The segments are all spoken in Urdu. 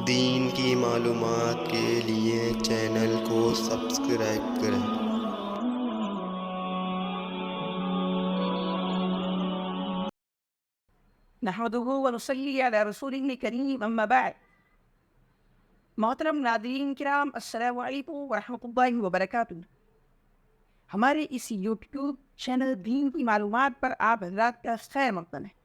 دین کی معلومات کے لیے چینل کو سبسکرائب کریں۔ نحمده ونصلی علی رسول کریم اما بعد۔ محترم ناظرین کرام، السلام علیکم ورحمۃ اللہ وبرکاتہ۔ ہمارے اس یوٹیوب چینل دین کی معلومات پر آپ حضرات کا خیر مقدم ہے۔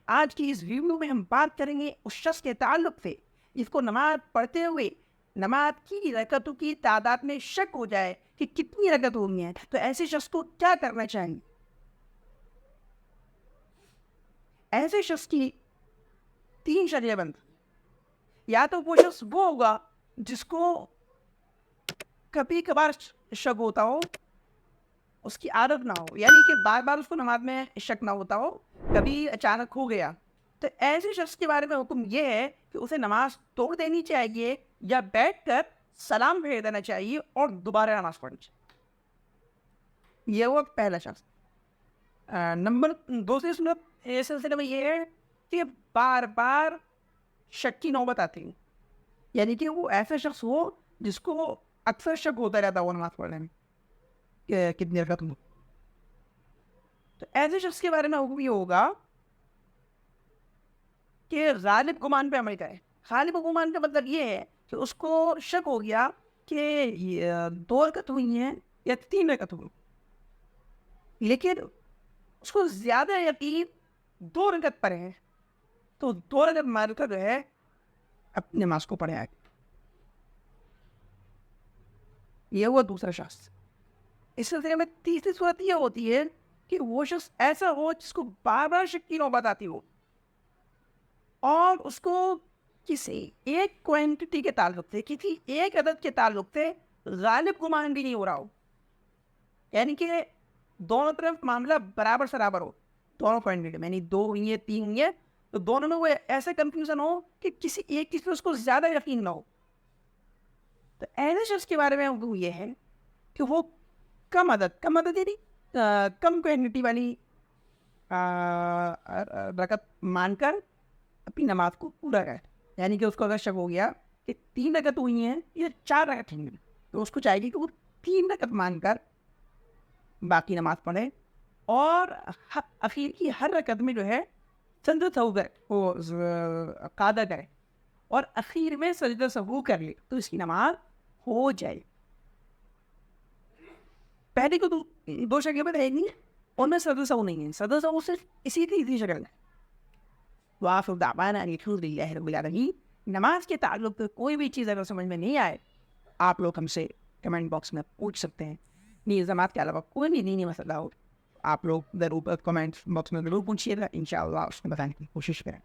آج کی اس ویڈیو میں ہم بات کریں گے اس شخص کے تعلق سے جس کو نماز پڑھتے ہوئے نماز کی رکعتوں کی تعداد میں شک ہو جائے کہ کتنی رکعت ہوئی ہیں، تو ایسے شخص کو کیا کرنا چاہیے۔ ایسے شخص کی 3 شرطیں بند، یا تو وہ شخص وہ ہوگا جس کو کبھی کبھار شک ہوتا ہو، اس کی عادت نہ ہو، یعنی کہ بار بار اس کو نماز میں شک نہ ہوتا ہو، کبھی اچانک ہو گیا، تو ایسے شخص کے بارے میں حکم یہ ہے کہ اسے نماز توڑ دینی چاہیے یا بیٹھ کر سلام بھیج دینا چاہیے اور دوبارہ نماز پڑھنی چاہیے۔ یہ وہ پہلا شخص۔ نمبر دوسری صورت اس سلسلے میں یہ ہے کہ بار بار شک کی نوبت آتی ہے، یعنی کہ وہ ایسا شخص ہو جس کو اکثر شک ہوتا رہتا ہے وہ نماز پڑھنے میں کہ کتنی رکعت ہو، تو ایسے شخص کے بارے میں حکم یہ ہوگا کہ غالب گمان پہ عمل کرے۔ غالب گمان کا مطلب یہ ہے کہ اس کو شک ہو گیا کہ 2 رکعت ہوئی ہیں یا 3 رکعت ہوئی، لیکن اس کو زیادہ یقین 2 رکعت پر ہے، تو 2 رکعت مان کر جو ہے اپنی نماز کو پڑھے آگے۔ یہ ہوا دوسرا شخص۔ اس سلسلے میں تیسری صورت یہ ہوتی ہے کہ وہ شخص ایسا ہو جس کو بار بار شک کی نوبت آتی ہو اور اس کو کسی ایک کوانٹٹی کے تعلق سے، کسی ایک عدد کے تعلق سے غالب گمان بھی نہیں ہو رہا ہو، یعنی کہ دونوں طرف معاملہ برابر سرابر ہو، دونوں کوانٹٹی میں، یعنی 2 ہوئی ہیں 3 ہوئی ہیں، تو دونوں میں وہ ایسا کنفیوژن ہو کہ کسی ایک چیز پہ اس کو زیادہ یقین نہ ہو، تو ایسے شخص کے بارے میں وہ یہ ہے کہ وہ کم عدد یعنی کم کوانٹٹی والی رکعت مان کر اپنی نماز کو پورا کرے، یعنی کہ اس کو اگر شک ہو گیا کہ 3 رکعت ہوئی ہیں یا 4 رکعت ہوئی ہیں، تو اس کو چاہیے کہ وہ 3 رکعت مان کر باقی نماز پڑھے اور اخیر کی ہر رکعت میں جو ہے سجدہ سہو وہ قاعدہ کرے اور اخیر میں سجدہ سہو کر لے، تو اس کی نماز ہو جائے۔ پہلے کو 2 شکلیں میں رہیں گی، ان میں سجدہ سہو نہیں ہے، سجدہ سہو صرف اسی تیسری شکل ہے۔ وآخر دعوانا ان الحمد للہ رب العالمین۔ نماز کے تعلق سے کوئی بھی چیز اگر سمجھ میں نہیں آئے، آپ لوگ ہم سے کمنٹ باکس میں پوچھ سکتے ہیں۔ نظامات کے علاوہ کوئی بھی دینی مسئلہ ہو، آپ لوگ ضرور کمنٹ باکس میں ضرور پوچھیے گا، انشاءاللہ اس کو بتانے کی کوشش کریں۔